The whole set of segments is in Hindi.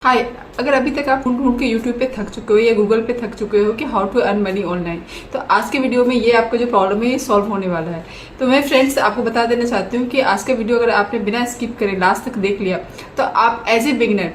हाय। अगर अभी तक आप ढूंढ ढूंढ के यूट्यूब पे थक चुके हो या गूगल पे थक चुके हो कि how to earn money online, तो आज के वीडियो में ये आपका जो प्रॉब्लम है ये सॉल्व होने वाला है। तो मैं फ्रेंड्स आपको बता देना चाहती हूँ कि आज का वीडियो अगर आपने बिना स्किप करे लास्ट तक देख लिया तो आप as a beginner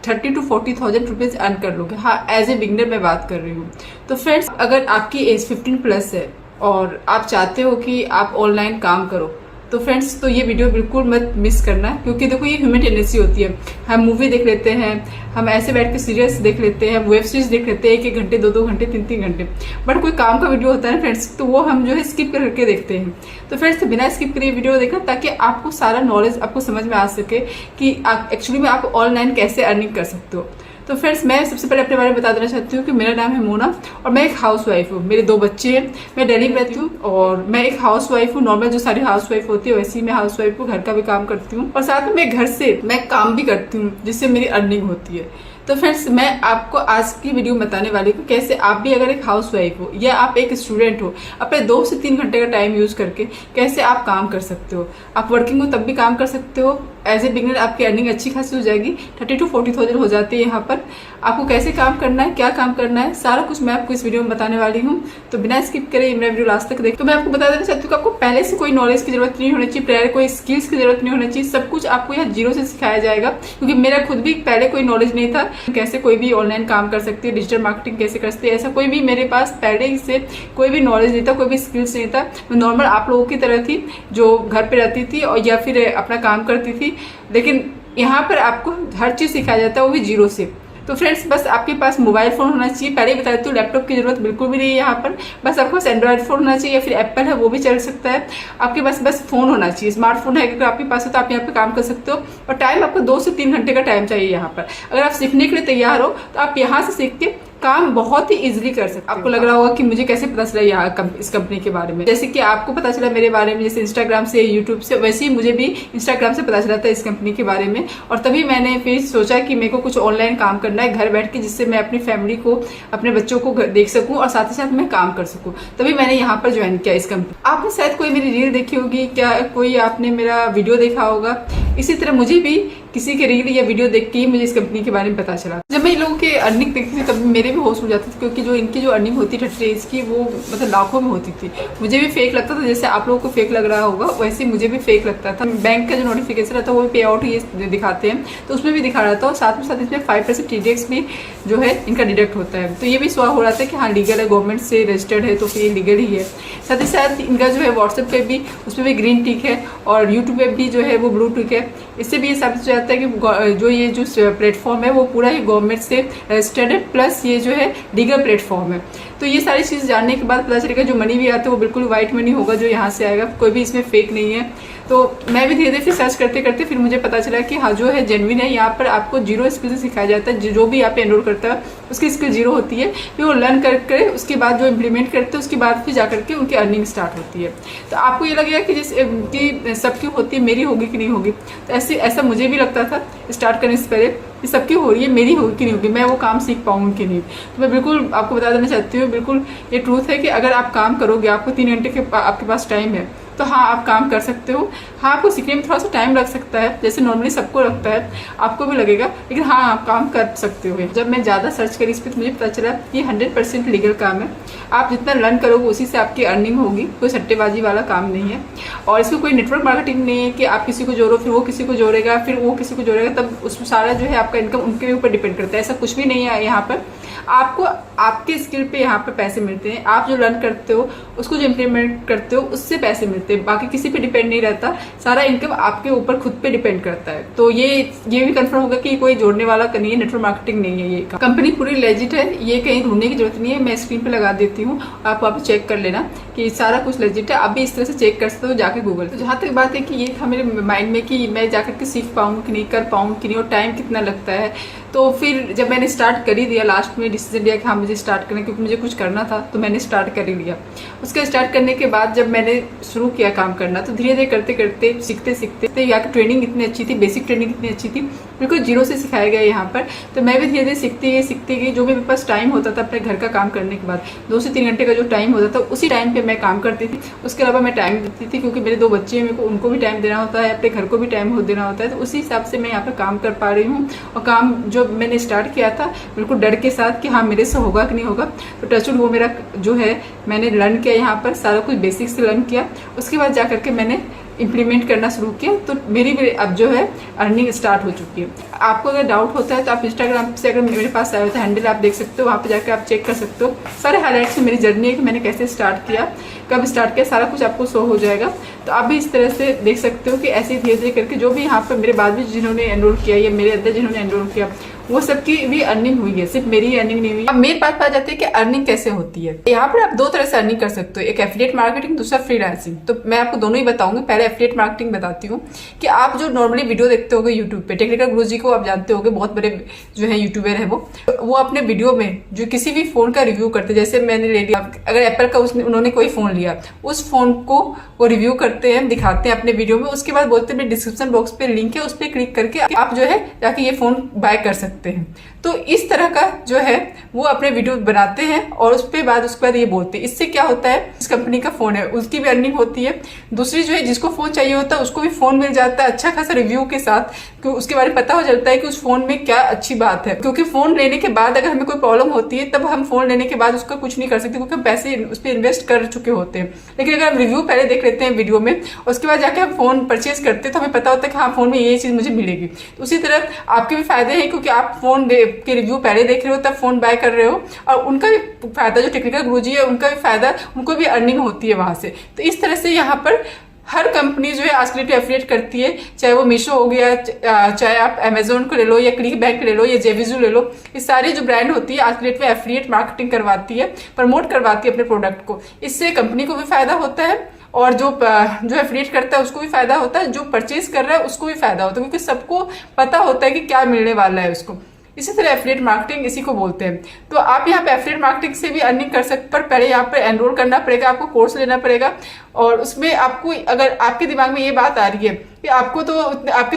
30 to 40,000 rupees earn कर लोगे। हाँ, एज ए बिगनर मैं बात कर रही हूँ। तो फ्रेंड्स, अगर आपकी एज 15+ है और आप चाहते हो कि आप ऑनलाइन काम करो तो फ्रेंड्स, तो ये वीडियो बिल्कुल मत मिस करना, क्योंकि देखो ये ह्यूमन टेंडेंसी होती है। हम मूवी देख लेते हैं, हम ऐसे बैठ के सीरियल्स देख लेते हैं, वेब सीरीज देख लेते हैं 1-1 घंटे 2-2 घंटे 3-3 घंटे, बट कोई काम का वीडियो होता है ना फ्रेंड्स, तो वो हम जो है स्किप करके देखते हैं। तो फ्रेंड्स, बिना स्किप करे वीडियो देखना ताकि आपको सारा नॉलेज आपको समझ में आ सके कि एक्चुअली में आप ऑनलाइन कैसे अर्निंग कर सकते हो। तो फ्रेंड्स, मैं सबसे पहले अपने बारे में बता देना चाहती हूँ कि मेरा नाम है मोना और मैं एक हाउसवाइफ हूँ। मेरे 2 बच्चे हैं, मैं दिल्ली में रहती हूँ और मैं एक हाउसवाइफ हूँ। नॉर्मल जो सारी हाउसवाइफ होती है वैसी मैं हाउसवाइफ हूँ, घर का भी काम करती हूँ और साथ में मैं घर से मैं काम भी करती हूँ जिससे मेरी अर्निंग होती है। तो फ्रेंड्स, मैं आपको आज की वीडियो में बताने वाली हूँ कैसे आप भी अगर एक हाउसवाइफ हो या आप एक स्टूडेंट हो, अपने 2 से 3 घंटे का टाइम यूज करके कैसे आप काम कर सकते हो। आप वर्किंग हो तब भी काम कर सकते हो। एज ए बिगिनर आपकी अर्निंग अच्छी खासी हो जाएगी, 30 to 40,000 हो जाती है। यहाँ पर आपको कैसे काम करना है, क्या काम करना है, सारा कुछ मैं आपको इस वीडियो में बताने वाली हूँ। तो बिना स्किप करे मेरा वीडियो लास्ट तक देख। तो मैं आपको बता देना चाहती हूँ कि आपको पहले से कोई नॉलेज की जरूरत नहीं होनी चाहिए, पहले कोई स्किल्स की जरूरत नहीं होनी चाहिए। सब कुछ आपको यहाँ जीरो से सिखाया जाएगा, क्योंकि मेरा खुद भी पहले कोई नॉलेज नहीं था कैसे कोई भी ऑनलाइन काम कर सकती है, डिजिटल मार्केटिंग कैसे कर सकती है। ऐसा कोई भी मेरे पास पहले से कोई भी नॉलेज नहीं था, कोई भी स्किल्स नहीं था। मैं नॉर्मल आप लोगों की तरह थी जो घर पे रहती थी और या फिर अपना काम करती थी, लेकिन यहाँ पर आपको हर चीज सिखाया जाता है, वो भी जीरो से। तो फ्रेंड्स, बस आपके पास मोबाइल फोन होना चाहिए। पहले ही बता देती हूँ, लैपटॉप की जरूरत बिल्कुल भी नहीं है यहाँ पर। बस आपके पास एंड्रॉइड फोन होना चाहिए या फिर एप्पल है वो भी चल सकता है। आपके पास बस फोन होना चाहिए, स्मार्टफोन है अगर आपके पास हो तो आप यहाँ पे काम कर सकते हो। और टाइम आपको 2 से 3 घंटे का टाइम चाहिए यहाँ पर। अगर आप सीखने के लिए तैयार हो तो आप यहाँ से सीख के काम बहुत ही इजीली कर सकते हो। आपको लग रहा होगा कि मुझे कैसे पता चला यहाँ इस कंपनी के बारे में। जैसे कि आपको पता चला मेरे बारे में जैसे इंस्टाग्राम से, यूट्यूब से, वैसे ही मुझे भी इंस्टाग्राम से पता चला था इस कंपनी के बारे में। और तभी मैंने फिर सोचा कि मेरे को कुछ ऑनलाइन काम करना है घर बैठ के, जिससे मैं अपनी फैमिली को, अपने बच्चों को देख सकूं और साथ ही साथ मैं काम कर सकूं। तभी मैंने यहाँ पर ज्वाइन किया इस कंपनी। आपने शायद कोई मेरी रील देखी होगी, क्या कोई आपने मेरा वीडियो देखा होगा। इसी तरह मुझे भी किसी के रील या वीडियो देख के ही मुझे इस कंपनी के बारे में पता चला। जब मैं इन लोगों के अर्निंग देखती थी तब मेरे भी होश उड़ जाती थी, क्योंकि जो इनकी जो अर्निंग होती थी 30 डेज की, वो मतलब लाखों में होती थी। मुझे भी फेक लगता था, जैसे आप लोगों को फेक लग रहा होगा वैसे मुझे भी फेक लगता था। बैंक का जो नोटिफिकेशन रहता है वो पे आउट ये दिखाते हैं, तो उसमें भी दिखा रहा था और साथ में साथ इसमें 5% TDX भी जो है इनका डिडक्ट होता है। तो ये भी शो हो रहा था कि हाँ लीगल है, गवर्नमेंट से रजिस्टर्ड है, तो फिर ये लीगल ही है। साथ ही साथ इनका जो है व्हाट्सएप पे भी, उसमें भी ग्रीन टिक है और यूट्यूब पे भी जो है वो ब्लू टिक है। इससे भी ये साबित हो जाता है कि जो ये जो प्लेटफॉर्म है वो पूरा ही गवर्नमेंट से रजिस्टर्ड है, प्लस ये जो है लीगल प्लेटफॉर्म है। तो ये सारी चीज़ जानने के बाद पता चलेगा जो मनी भी आता है वो बिल्कुल व्हाइट मनी होगा जो यहाँ से आएगा, कोई भी इसमें फेक नहीं है। तो मैं भी धीरे धीरे फिर सर्च करते करते फिर मुझे पता चला कि हाँ जो है जेन्युइन है। यहाँ पर आपको जीरो स्किल से सिखाया जाता है, जो भी यहाँ पे एनरोल करता है उसकी स्किल जीरो होती है। फिर वो लर्न करके उसके बाद जो इम्प्लीमेंट करते हैं उसके बाद फिर जा करके उनकी अर्निंग स्टार्ट होती है। तो आपको ये लगेगा कि जैसे कि सबकी होती है, मेरी होगी कि नहीं होगी। तो ऐसा मुझे भी लगता था स्टार्ट करने से पहले कि सबकी हो रही है, मेरी होगी कि नहीं होगी, मैं वो काम सीख पाऊंगी कि नहीं। तो मैं बिल्कुल आपको बता देना चाहती हूँ, बिल्कुल ये ट्रूथ है कि अगर आप काम करोगे, आपको 3 घंटे के आपके पास टाइम है, तो हाँ आप काम कर सकते हो। हाँ, आपको सीखने में थोड़ा सा टाइम लग सकता है, जैसे नॉर्मली सबको लगता है, आपको भी लगेगा, लेकिन हाँ आप काम कर सकते हो। जब मैं ज़्यादा सर्च करी इस पर तो मुझे पता चला कि 100% लीगल काम है। आप जितना लर्न करोगे उसी से आपकी अर्निंग होगी, कोई सट्टेबाजी वाला काम नहीं है। और इसमें कोई नेटवर्क मार्केटिंग नहीं है कि आप किसी को जोड़ो फिर वो किसी को जोड़ेगा, फिर वो किसी को जोड़ेगा, तब उसमें सारा जो है आपका इनकम उनके ऊपर डिपेंड करता है। ऐसा कुछ भी नहीं है यहाँ पर। आपको आपके स्किल पे यहाँ पे पैसे मिलते हैं, आप जो लर्न करते हो उसको जो इम्प्लीमेंट करते हो उससे पैसे मिलते हैं, बाकी किसी पे डिपेंड नहीं रहता। सारा इनकम आपके ऊपर खुद पे डिपेंड करता है। तो ये भी कंफर्म होगा कि कोई जोड़ने वाला नहीं है, नेटवर्क मार्केटिंग नहीं है। ये कंपनी पूरी लेजिट है, ये कहीं ढूंढने की जरूरत नहीं है। मैं स्क्रीन पे लगा देती हूँ, आप वहाँ पे चेक कर लेना कि सारा कुछ लेजिट है। आप भी इस तरह से चेक कर सकते हो जाके गूगल। तो जहाँ तक बात है कि ये था मेरे माइंड में कि मैं जाकर के सीख पाऊँ कि नहीं, कर पाऊँ कि नहीं, और टाइम कितना लगता है। तो फिर जब मैंने स्टार्ट कर ही दिया, लास्ट में डिसीजन लिया कि हाँ मुझे स्टार्ट करना, क्योंकि मुझे कुछ करना था, तो मैंने स्टार्ट कर ही लिया। उसके स्टार्ट करने के बाद जब मैंने शुरू किया काम करना, तो धीरे धीरे करते करते सीखते सीखते यहाँ की ट्रेनिंग इतनी अच्छी थी, बेसिक ट्रेनिंग इतनी अच्छी थी बिल्कुल जीरो से सिखाया गया यहाँ पर। तो मैं भी धीरे धीरे सीखती गई। जो मेरे पास टाइम होता था अपने घर का काम करने के बाद 2 से 3 घंटे का जो टाइम होता था उसी टाइम पे मैं काम करती थी। उसके अलावा मैं टाइम देती थी क्योंकि मेरे 2 बच्चे हैं, मेरे को उनको भी टाइम देना होता है, अपने घर को भी टाइम देना होता है। तो उसी हिसाब से मैं यहाँ पर काम कर पा रही हूँ। और काम जो मैंने स्टार्ट किया था बिल्कुल डर के साथ कि हाँ मेरे से होगा कि नहीं होगा। तो टचवुड वो मेरा जो है मैंने लर्न किया, यहाँ पर सारा कुछ बेसिक से लर्न किया। उसके बाद जा करके मैंने इम्प्लीमेंट करना शुरू किया। तो मेरी भी अब जो है अर्निंग स्टार्ट हो चुकी है। आपको अगर डाउट होता है तो आप इंस्टाग्राम से अगर मेरे पास आया होता है हैंडल आप देख सकते हो, वहाँ पे जाकर आप चेक कर सकते हो। सारे हाईलाइट्स में मेरी जर्नी है कि मैंने कैसे स्टार्ट किया, कब स्टार्ट किया, सारा कुछ आपको शो हो जाएगा। तो आप भी इस तरह से देख सकते हो कि ऐसे धीरे धीरे करके जो भी यहाँ पर मेरे बाद भी जिन्होंने एनरोल किया या मेरे अंदर जिन्होंने एनरोल किया वो सबकी भी अर्निंग हुई है, सिर्फ मेरी ही अर्निंग नहीं हुई। अब मेन बात आ जाती है कि अर्निंग कैसे होती है। यहाँ पर आप 2 तरह से अर्निंग कर सकते हो, एक एफिलिएट मार्केटिंग, दूसरा फ्रीलांसिंग। तो मैं आपको दोनों ही बताऊंगी। पहले एफिलिएट मार्केटिंग बताती हूँ कि आप जो नॉर्मली वीडियो देखते होगे यूट्यूब पे, टेक्निकल गुरुजी को आप जानते होगे, बहुत बड़े जो है यूट्यूबर है वो अपने वीडियो में जो किसी भी फोन का रिव्यू करते, जैसे मैंने ले लिया अगर एप्पल का उन्होंने कोई फोन लिया, उस फोन को वो रिव्यू करते हैं, दिखाते हैं अपने वीडियो में। उसके बाद बोलते हैं डिस्क्रिप्शन बॉक्स पे लिंक है, उस पर क्लिक करके आप जो है जाके ये फोन बाय कर सकते हैं। तो इस तरह का जो है वो अपने वीडियो बनाते हैं और उसके बाद ये बोलते हैं। इससे क्या होता है, इस कंपनी का फोन है उसकी भी अर्निंग होती है। दूसरी जो है जिसको फोन चाहिए होता है उसको भी फोन मिल जाता है अच्छा खासा रिव्यू के साथ, क्योंकि उसके बारे में पता हो जाता है कि उस फोन में क्या अच्छी बात है। क्योंकि फोन लेने के बाद अगर हमें कोई प्रॉब्लम होती है तब हम फोन लेने के बाद उसका कुछ नहीं कर सकते, क्योंकि हम पैसे उस पर इन्वेस्ट कर चुके होते हैं। लेकिन अगर हम रिव्यू पहले देख लेते हैं वीडियो में, उसके बाद जाके हम फोन परचेज करते हैं तो हमें पता होता है कि हाँ फोन में ये चीज मुझे मिलेगी। तो उसी तरह आपके भी फायदे हैं, क्योंकि आप फोन के रिव्यू पहले देख रहे हो तब फोन बाय कर रहे हो, और उनका भी फायदा, जो टेक्निकल गुरुजी है उनका भी फायदा, उनको भी अर्निंग होती है वहां से। तो इस तरह से यहाँ पर हर कंपनी जो है आज के डेट में एफिलिएट करती है, चाहे वो मीशो हो गया, चाहे आप अमेजोन को ले लो या क्लिक बैंक ले लो या जेविजू ले लो। ये सारी जो ब्रांड होती है आज के डेट में एफिलिएट मार्केटिंग करवाती है, प्रमोट करवाती है अपने प्रोडक्ट को। इससे कंपनी को भी फायदा होता है और जो एफिलिएट करता है उसको भी फायदा होता है, जो परचेज कर रहा है उसको भी फायदा होता है, क्योंकि सबको पता होता है कि क्या मिलने वाला है उसको। इसी तरह एफिलिएट मार्केटिंग इसी को बोलते हैं। तो आप यहाँ पे एफिलिएट मार्केटिंग से भी अर्निंग कर सकते, पर पहले यहाँ पे एनरोल करना पड़ेगा, आपको कोर्स लेना पड़ेगा। और उसमें आपको, अगर आपके दिमाग में ये बात आ रही है कि आपके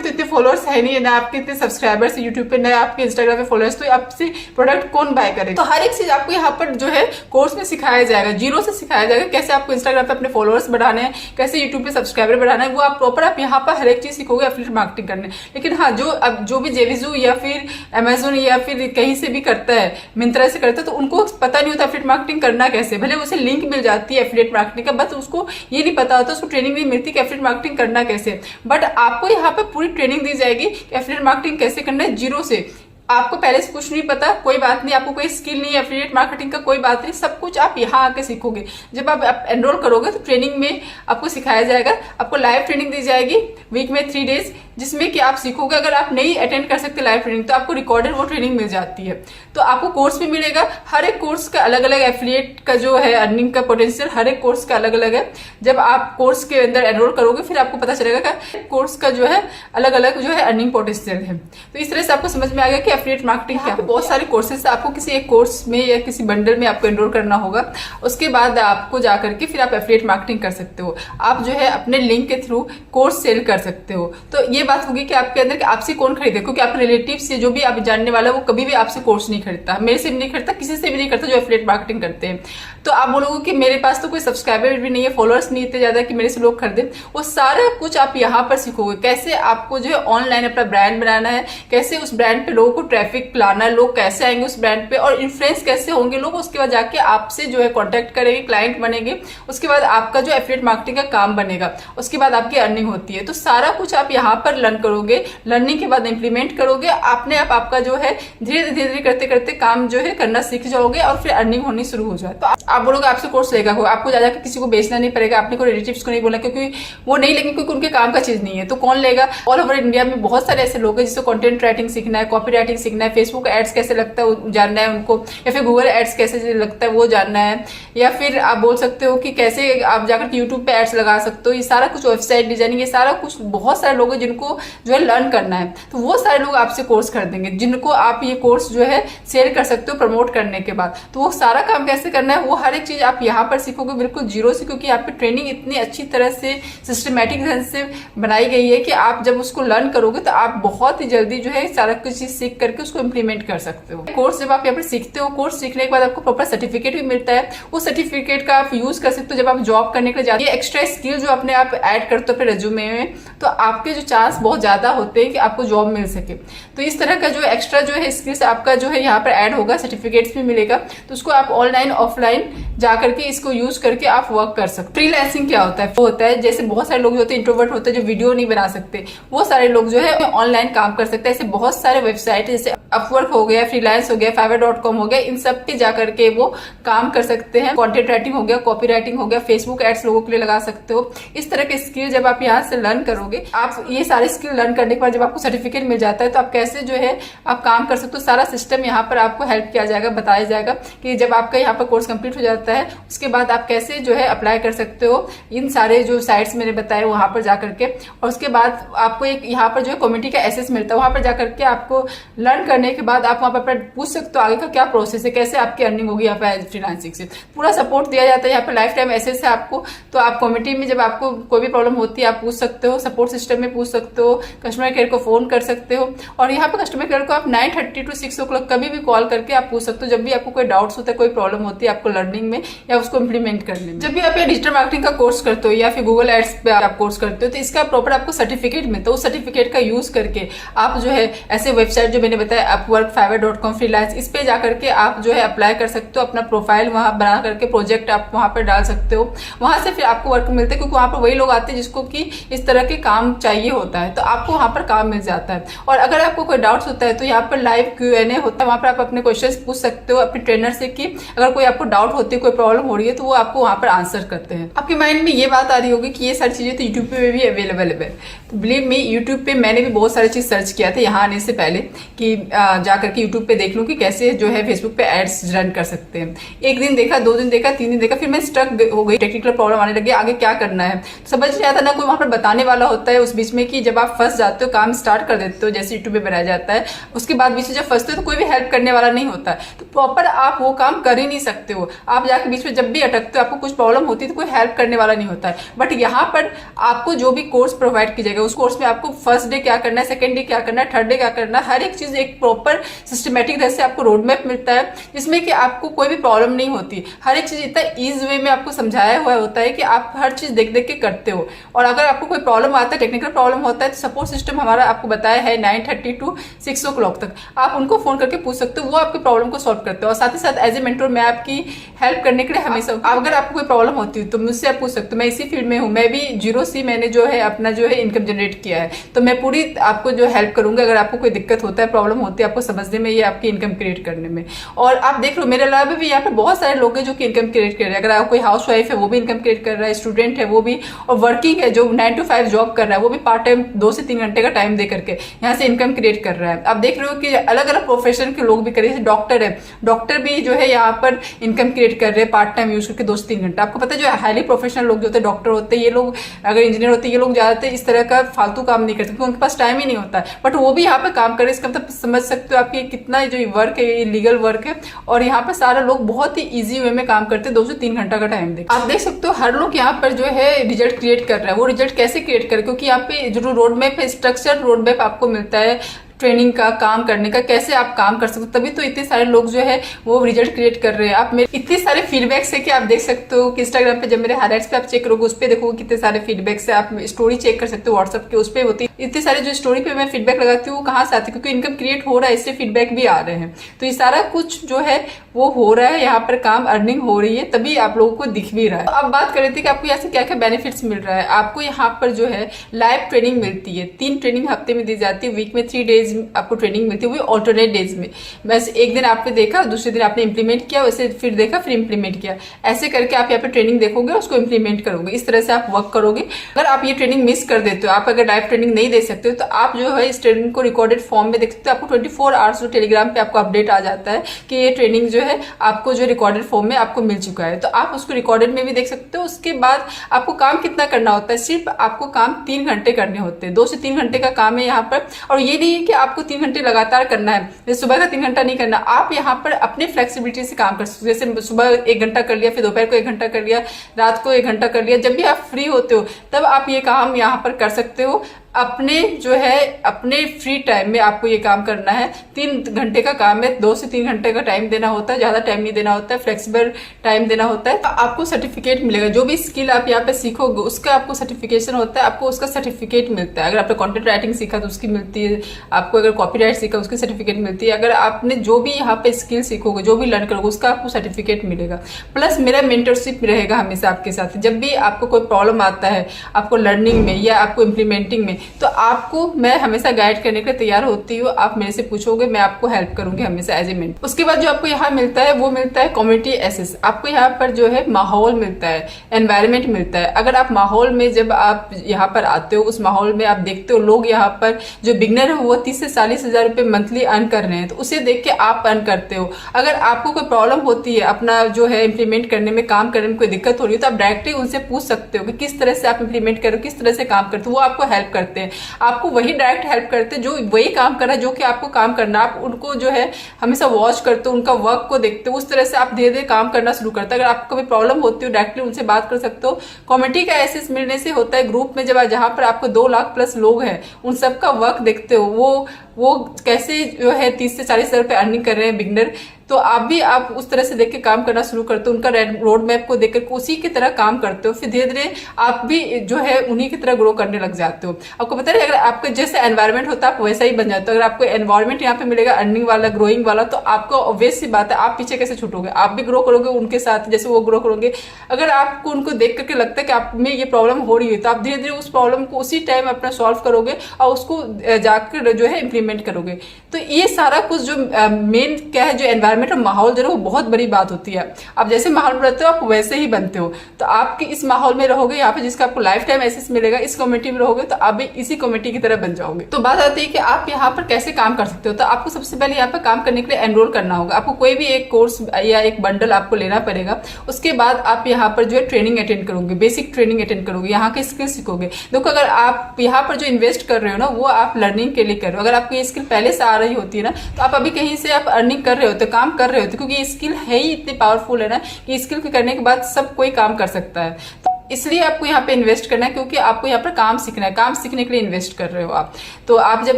तो इतने फॉलोअर्स है नहीं है, ना आपके इतने सब्सक्राइबर्स यूट्यूब पे, ना आपके इंस्टाग्राम पे फॉलोअर्स, तो आपसे प्रोडक्ट कौन बाय करेगा। तो हर एक चीज आपको यहाँ पर जो है कोर्स में सिखाया जाएगा, जीरो से सिखाया जाएगा। कैसे आपको इंस्टाग्राम पे अपने फॉलोअर्स बढ़ाने हैं, कैसे यूट्यूब पे सब्सक्राइबर बढ़ाना है, वो आप प्रॉपर आप यहाँ पर हर एक चीज सीखोगे एफिलिएट मार्केटिंग करने। लेकिन हाँ, जो भी जेविजू या फिर अमेजोन या फिर कहीं से भी करता है, मिंत्रा से करता है, तो उनको पता नहीं होता एफिलिएट मार्केटिंग करना कैसे। भले उसे लिंक मिल जाती है एफिलिएट मार्केटिंग का, बस उसको ये नहीं पता होता, उसको ट्रेनिंग नहीं मिलती कि एफिलिएट मार्केटिंग करना कैसे। बट आपको यहाँ पे पूरी ट्रेनिंग दी जाएगी कि एफिलिएट मार्केटिंग कैसे करना है जीरो से। आपको पहले से कुछ नहीं पता, कोई बात नहीं, आपको कोई स्किल नहीं है एफिलिएट मार्केटिंग का, कोई बात नहीं, सब कुछ आप यहाँ आके सीखोगे। जब आप एनरोल करोगे तो ट्रेनिंग में आपको सिखाया जाएगा, आपको लाइव ट्रेनिंग दी जाएगी वीक में 3 डेज, जिसमें कि आप सीखोगे। अगर आप नहीं अटेंड कर सकते लाइव ट्रेनिंग तो आपको रिकॉर्डेड वो ट्रेनिंग मिल जाती है। तो आपको कोर्स भी मिलेगा, हर एक कोर्स का अलग अलग एफिलिएट का जो है अर्निंग का पोटेंशियल हर एक कोर्स का अलग अलग है। जब आप कोर्स के अंदर एनरोल करोगे फिर आपको पता चलेगा कि कोर्स का जो है अलग अलग जो है अर्निंग पोटेंशियल है। तो इस तरह से आपको समझ में आ गया कि एफिलिएट मार्केटिंग क्या है। बहुत सारे कोर्सेज, आपको किसी एक कोर्स में या किसी बंडल में आपको एनरोल करना होगा, उसके बाद आपको जाकर के फिर आप एफिलिएट मार्केटिंग कर सकते हो। आप जो है अपने लिंक के थ्रू कोर्स सेल कर सकते हो। तो ये बात होगी कि आपके अंदर कि आपसे कौन खरीदे, क्योंकि आपके रिलेटिव से जो भी आप जानने वाला है वो कभी भी आपसे कोर्स नहीं खरीदता, मेरे से भी नहीं खरीदता, किसी से भी नहीं करता जो एफिलिएट मार्केटिंग करते हैं। तो आप बोलोगे कि मेरे पास तो कोई सब्सक्राइबर भी नहीं है, फॉलोअर्स नहीं इतने ज्यादा कि मेरे से लोग खरीदे। वो सारा कुछ आप यहाँ पर सीखोगे, कैसे आपको जो है ऑनलाइन अपना ब्रांड बनाना है, कैसे उस ब्रांड पे लोगों को ट्रैफिक लाना है, लोग कैसे आएंगे उस ब्रांड पे और इन्फ्लुएंस कैसे होंगे लोग, उसके बाद जाके आपसे जो है कॉन्टेक्ट करेंगे, क्लाइंट बनेंगे, उसके बाद आपका जो एफिलिएट मार्केटिंग का काम बनेगा, उसके बाद आपकी अर्निंग होती है। तो सारा कुछ आप यहाँ पर लर्न करोगे, लर्निंग के बाद इम्प्लीमेंट करोगे, अपने आप आपका जो है धीरे धीरे करते करते काम जो है करना सीख जाओगे और फिर अर्निंग होनी शुरू हो जाए। तो आप बोलोगे आपसे कोर्स लेगा, आपको ज्यादा किसी को बेचना नहीं पड़ेगा, आपने को रिलेटिव्स को नहीं बोला, क्योंकि वो नहीं लेंगे, क्योंकि उनके काम का चीज नहीं है। तो कौन लेगा? ऑल ओवर इंडिया में बहुत सारे ऐसे लोग हैं जिसको कंटेंट राइटिंग सीखना है, कॉपी राइटिंग सीखना है, फेसबुक एड्स कैसे लगता है जानना है उनको, या फिर गूगल एड्स कैसे लगता है वो जानना है, या फिर आप बोल सकते हो कि कैसे आप जाकर यूट्यूब पे एड्स लगा सकते हो। ये सारा कुछ वेबसाइट डिजाइनिंग, ये सारा कुछ बहुत सारे लोग हैं जिनको जो है लर्न करना है। तो वो सारे लोग आपसे कोर्स खरीदेंगे, जिनको आप ये कोर्स जो है शेयर कर सकते हो प्रमोट करने के बाद। तो वो सारा काम कैसे करना है वो हर एक चीज आप यहाँ पर सीखोगे बिल्कुल जीरो से, क्योंकि यहाँ पे ट्रेनिंग इतनी अच्छी तरह से सिस्टमेटिक ढंग से बनाई गई है कि आप जब उसको लर्न करोगे तो आप बहुत ही जल्दी जो है सारा कुछ चीज सीख करके उसको इम्प्लीमेंट कर सकते हो। कोर्स जब आप यहाँ पर सीखते हो, कोर्स सीखने के बाद आपको प्रॉपर सर्टिफिकेट भी मिलता है। उस सर्टिफिकेट का आप यूज कर सकते हो जब आप जॉब करने के लिए जाते हैं। एक्स्ट्रा स्किल जो अपने आप ऐड करते हो अपने रेज्यूमे में, तो आपके जो चांस बहुत ज्यादा होते हैं कि आपको जॉब मिल सके। तो इस तरह का जो एक्स्ट्रा जो है स्किल्स आपका जो है यहाँ पर ऐड होगा, सर्टिफिकेट्स भी मिलेगा, तो उसको आप ऑनलाइन ऑफलाइन जाकर के इसको यूज करके आप वर्क कर सकते। फ्रीलांसिंग क्या होता है? वो होता है जैसे बहुत सारे लोग जो होते हैं इंट्रोवर्ट होते हैं जो वीडियो नहीं बना सकते, वो सारे लोग जो है ऑनलाइन काम कर सकते हैं। ऐसे बहुत सारे वेबसाइट जैसे अपवर्क हो गया, फ्रीलांस हो गया, fiverr.com हो गया, इन सब पे जाकर के वो काम कर सकते हैं। कंटेंट राइटिंग हो गया, कॉपी राइटिंग हो गया, फेसबुक एड्स लोगों के लिए लगा सकते हो। इस तरह के स्किल जब आप यहाँ से लर्न करोगे, आप ये सारे स्किल लर्न करने के बाद जब आपको सर्टिफिकेट मिल जाता है तो आप कैसे जो है आप काम कर सकते हो। सारा सिस्टम यहाँ पर आपको हेल्प किया जाएगा, बताया जाएगा कि जब आपका यहाँ पर कोर्स कंप्लीट हो जाता है उसके बाद आप कैसे जो है अप्लाई कर सकते हो इन सारे जो साइट्स मैंने बताए वहां पर जाकर के। और उसके बाद आपको एक यहाँ पर जो है कम्युनिटी का एसेस मिलता है, वहां पर जाकर के आपको लर्न करने के बाद आप वहां पर पूछ सकते हो आगे का क्या प्रोसेस है, कैसे आपकी अर्निंग होगी यहाँ पे फ्रीलांसिंग से। पूरा सपोर्ट दिया जाता है यहाँ पे, लाइफ टाइम एसेस है आपको। तो आप कम्युनिटी में जब आपको कोई भी प्रॉब्लम होती है आप पूछ सकते हो, सपोर्ट सिस्टम में पूछ सकते हो, कस्टमर केयर को फोन कर सकते हो। और यहाँ पे कस्टमर केयर को आप 9:30 to 6 o'clock कभी भी कॉल करके आप पूछ सकते हो जब भी आपको कोई डाउट्स होता है, कोई प्रॉब्लम होती है आपको लर्निंग में या उसको इम्प्लीमेंट करने में। जब भी आप डिजिटल मार्केटिंग का कोर्स करते हो या फिर गूगल एड्स पे आप कोर्स करते हो तो इसका प्रॉपर आपको सर्टिफिकेट मिलता है। उस सर्टिफिकेट का यूज करके आप जो है ऐसे वेबसाइट जो मैंने बताया अपवर्क, fiverr.com, फ्रीलांस, इस पे जाकर के आप जो है अप्लाई कर सकते हो। अपना प्रोफाइल वहां बना करके प्रोजेक्ट आप वहां पर डाल सकते हो। वहां से फिर आपको वर्क मिलता है, क्योंकि वहां पर वही लोग आते हैं जिसको कि इस तरह के काम चाहिए होता है, तो आपको वहां पर काम मिल जाता है। और अगर आपको कोई डाउट्स होता है तो यहाँ पर लाइव Q&A होता है, वहां पर आप अपने क्वेश्चंस पूछ सकते हो अपने ट्रेनर से कि अगर कोई आपको डाउट होती है, कोई प्रॉब्लम हो रही है तो वो आपको वहां पर आंसर करते हैं। आपके माइंड में ये बात आ रही होगी कि ये सारी चीजें तो यूट्यूब पे भी अवेलेबल है। तो बिलीव मी, यूट्यूब पे मैंने भी बहुत सारी चीज सर्च किया था यहाँ आने से पहले कि जाकर के यूट्यूब पे देख लूं कि कैसे जो है फेसबुक पे एड्स रन कर सकते हैं। एक दिन देखा, 2 दिन देखा, 3 दिन देखा, फिर मैं स्टक हो गई, टेक्निकल प्रॉब्लम आने लगी, आगे क्या करना है समझ नहीं आता, ना कोई वहां पर बताने वाला होता है उस बीच में कि जब आप फंस जाते हो, काम स्टार्ट कर देते हो जैसे यूट्यूब पे बनाया जाता है, उसके बाद बीच में जब फंसते हो तो कोई भी हेल्प करने वाला नहीं होता है, तो प्रॉपर आप वो काम कर ही नहीं सकते हो। आप जाकर बीच में जब भी अटकते हो, आपको कुछ प्रॉब्लम होती है तो कोई हेल्प करने वाला नहीं होता है। बट यहाँ पर आपको जो भी कोर्स प्रोवाइड की जाएगा उस कोर्स में आपको फर्स्ट डे क्या करना है, सेकंड डे क्या करना है, थर्ड डे क्या करना है, हर एक चीज एक प्रॉपर सिस्टमेटिक तरह से आपको रोड मैप मिलता है, जिसमें कि आपको कोई भी प्रॉब्लम नहीं होती। हर एक चीज इतना ईज वे में आपको समझाया हुआ होता है कि आप हर चीज देख देख के करते हो। और अगर आपको कोई प्रॉब्लम आता है, टेक्निकल प्रॉब्लम होता है, तो सपोर्ट सिस्टम हमारा आपको बताया है 9:30 to 6 o'clock तक आप उनको फोन करके पूछ सकते हो, वो आपके प्रॉब्लम को सॉल्व करते हो। और साथ ही साथ एज ए मेंटर मैं आपकी हेल्प करने के लिए हमेशा, अगर आपको कोई प्रॉब्लम होती है तो मुझसे आप पूछ सकते हो। मैं इसी फील्ड में हूँ, मैं भी 0 से मैंने जो है अपना जो है इनकम जनरेट किया है, तो मैं पूरी आपको जो हेल्प करूंगा अगर आपको कोई दिक्कत होता है, प्रॉब्लम होती है आपको समझने में या आपकी इनकम क्रिएट करने में। और आप देख लो मेरे अलावा भी यहाँ पे बहुत सारे लोग हैं जो कि इनकम क्रिएट कर रहे हैं। अगर आप कोई हाउस वाइफ है वो भी इनकम क्रिएट कर रहा है, स्टूडेंट है वो भी, और वर्किंग है जो 9 to 5 जॉब कर रहा है वो भी पार्ट टाइम 2 से 3 घंटे का टाइम दे करके यहाँ से इनकम क्रिएट कर रहा है। आप देख रहे हो कि अलग अलग प्रोफेशन के लोग भी कर रहे हैं। डॉक्टर है, डॉक्टर भी जो है यहाँ पर इनकम क्रिएट कर रहे हैं पार्ट टाइम यूज करके 2 से 3 घंटा। आपको पता है जो हाईली प्रोफेशनल लोग जो होते हैं, डॉक्टर होते हैं, ये लोग अगर इंजीनियर होते हैं, ये लोग ज्यादातर इस तरह का फालतू काम नहीं करते क्योंकि उनके पास टाइम ही नहीं होता है, बट वो भी यहाँ पे काम कर रहे हैं। इसका मतलब समझ सकते हो आपकी कितना जो वर्क है ये लीगल वर्क है, और यहाँ पे सारे लोग बहुत ही इजी वे में काम करते हैं। 2 से 3 घंटा का टाइम दे। आप देख सकते हो हर लोग यहाँ पर जो है रिजल्ट क्रिएट कर रहा है। वो रिजल्ट कैसे क्रिएट करे, क्योंकि यहाँ पे जो रोड मैप है, स्ट्रक्चर रोड मैप आपको मिलता है ट्रेनिंग का, काम करने का, कैसे आप काम कर सकते हो, तभी तो इतने सारे लोग जो है वो रिजल्ट क्रिएट कर रहे हैं। आप मेरे इतने सारे फीडबैक्स है कि आप देख सकते हो कि इंस्टाग्राम पे जब मेरे हाइलाइट्स पे आप चेक करोगे उस पे देखोगे कितने सारे फीडबैक्स है। आप स्टोरी चेक कर सकते हो व्हाट्सएप के, उस पे होती है इतने सारे जो स्टोरी पे मैं फीडबैक लगाती हूँ वो कहाँ से आती है, क्योंकि इनकम क्रिएट हो रहा है इससे फीडबैक भी आ रहे हैं। तो ये सारा कुछ जो है वो हो रहा है, यहाँ पर काम अर्निंग हो रही है, तभी आप लोगों को दिख भी रहा है। तो अब बात कर रहे थे कि आपको यहाँ से क्या क्या बेनिफिट्स मिल रहा है। आपको यहाँ पर जो है लाइव ट्रेनिंग मिलती है, 3 ट्रेनिंग हफ्ते में दी जाती है, वीक में 3 डेज आपको ट्रेनिंग मिलती है, वो ऑल्टरनेट डेज में। बस एक दिन आपने देखा, दूसरे दिन आपने इंप्लीमेंट किया, वैसे फिर देखा, फिर इंप्लीमेंट किया, ऐसे करके आप यहाँ पे ट्रेनिंग देखोगे, उसको इंप्लीमेंट करोगे, इस तरह से आप वर्क करोगे। अगर आप ये ट्रेनिंग मिस कर देते हो, आप अगर लाइव ट्रेनिंग नहीं देख सकते हो तो आप जो है इस ट्रेनिंग को रिकॉर्डेड फॉर्म में देख सकते हो। आपको 24 आवर्स जो टेलीग्राम पे आपको अपडेट आ जाता है कि ये ट्रेनिंग जो है आपको जो रिकॉर्डेड फॉर्म में आपको मिल चुका है, तो आप उसको रिकॉर्डेड में भी देख सकते हो। उसके बाद आपको काम कितना करना होता है, सिर्फ आपको काम 3 घंटे करने होते हैं, 2 से 3 घंटे का काम है यहाँ पर। और ये नहीं है कि आपको 3 घंटे लगातार करना है, सुबह का 3 घंटा नहीं करना, आप यहाँ पर अपने फ्लेक्सिबिलिटी से काम कर सकते हो। जैसे सुबह 1 घंटा कर लिया, फिर दोपहर को 1 घंटा कर लिया, रात को 1 घंटा कर लिया, जब भी आप फ्री होते हो तब आप ये काम यहाँ पर कर सकते हो। अपने जो है अपने फ्री टाइम में आपको ये काम करना है। 3 घंटे का काम है, 2 से 3 घंटे का टाइम देना होता है, ज्यादा टाइम नहीं देना होता है, फ्लेक्सिबल टाइम देना होता है। तो आपको सर्टिफिकेट मिलेगा, जो भी स्किल आप यहाँ पे सीखोगे उसका आपको सर्टिफिकेशन होता है, आपको उसका सर्टिफिकेट मिलता है। अगर आपने कंटेंट राइटिंग सीखा तो उसकी मिलती है आपको, अगर कॉपीराइट सीखा उसकी सर्टिफिकेट मिलती है। अगर आपने जो भी यहाँ पे स्किल सीखोगे, जो भी लर्न करोगे उसका आपको सर्टिफिकेट मिलेगा। प्लस मेरा मेंटरशिप रहेगा हमेशा आपके साथ। जब भी आपको कोई प्रॉब्लम आता है आपको लर्निंग में या आपको इम्प्लीमेंटिंग में, तो आपको मैं हमेशा गाइड करने के लिए तैयार होती हूँ। आप मेरे से पूछोगे, मैं आपको हेल्प करूंगी हमेशा एज ए मेंटर। उसके बाद जो आपको यहाँ मिलता है वो मिलता है कम्युनिटी एसेस। आपको यहाँ पर जो है माहौल मिलता है, एनवायरमेंट मिलता है। अगर आप माहौल में जब आप यहाँ पर आते हो, उस माहौल में आप देखते हो लोग यहाँ पर जो बिगनर है वो 30 से 40 हजार रुपये मंथली अर्न कर रहे हैं, तो उसे देख के आप अर्न करते हो। अगर आपको कोई प्रॉब्लम होती है अपना जो है इम्प्लीमेंट करने में, काम करने में कोई दिक्कत हो रही है, तो आप डायरेक्टली उनसे पूछ सकते हो कि किस तरह से आप इम्प्लीमेंट करो, किस तरह से काम करते हो। वो आपको हेल्प करते हैं, आपको वही डायरेक्ट हेल्प करते हैं जो वही काम कर रहा है जो कि आपको काम करना। आप उनको जो है हमेशा वॉच करते हो, उनका वर्क को देखते हो, उस तरह से आप धीरे धीरे काम करना शुरू करते हो। अगर आपको कोई प्रॉब्लम होती हो डायरेक्टली उनसे बात कर सकते हो। कम्युनिटी का एसेस मिलने से होता है ग्रुप में, जब जहां पर आपको 2 लाख प्लस लोग हैं उन सबका वर्क देखते हो, वो कैसे जो है 30 से 40 हजार रुपये अर्निंग कर रहे हैं बिगनर, तो आप उस तरह से देख के काम करना शुरू करते हो। उनका रोड मैप को देख कर उसी की तरह काम करते हो, फिर धीरे धीरे आप भी जो है उन्हीं की तरह ग्रो करने लग जाते हो। आपको पता है अगर आपका जैसे एनवायरमेंट होता है आप वैसा ही बन जाते हो। अगर आपको एनवायरमेंट यहाँ पे मिलेगा अर्निंग वाला, ग्रोइंग वाला, तो आपको ऑब्वियस सी बात है आप पीछे कैसे छूटोगे, आप भी ग्रो करोगे उनके साथ जैसे वो ग्रो करोगे। अगर आपको उनको देख करके लगता है कि आप में ये प्रॉब्लम हो रही है, तो आप धीरे धीरे उस प्रॉब्लम को उसी टाइम अपना सॉल्व करोगे और उसको जाकर जो है इम्प्लीमेंट करोगे। तो ये सारा कुछ जो मेन क्या है, जो एनवायरमेंट और माहौल जो है वो बहुत बड़ी बात होती है। आप जैसे माहौल में रहते हो आप वैसे ही बनते हो। तो आपकी इस माहौल में रहोगे यहाँ पे जिसका आपको लाइफ टाइम एसेस मिलेगा, इस कम्युनिटी में रहोगे तो आप भी इसी कम्युनिटी की तरह बन जाओगे। तो बात आती है कि आप यहाँ पर कैसे काम कर सकते हो। तो आपको सबसे पहले यहाँ पर काम करने के लिए एनरोल करना होगा। आपको कोई भी एक कोर्स या एक बंडल आपको लेना पड़ेगा। उसके बाद आप यहाँ पर जो है ट्रेनिंग अटेंड करोगे, बेसिक ट्रेनिंग अटेंड करोगे, यहाँ के स्किल सीखोगे। देखो अगर आप यहाँ पर जो इन्वेस्ट कर रहे हो ना वो आप लर्निंग के लिए कर रहे हो। अगर आपको ये स्किल पहले से आ रही होती है ना तो आप अभी कहीं से आप अर्निंग कर रहे होते, काम कर रहे होते, क्योंकि ये स्किल है ही इतनी पावरफुल है ना कि स्किल के करने के बाद सब कोई काम कर सकता है। तो इसलिए आपको यहाँ पे इन्वेस्ट करना है, क्योंकि आपको यहाँ पर काम सीखना है, काम सीखने के लिए इन्वेस्ट कर रहे हो आप। तो आप जब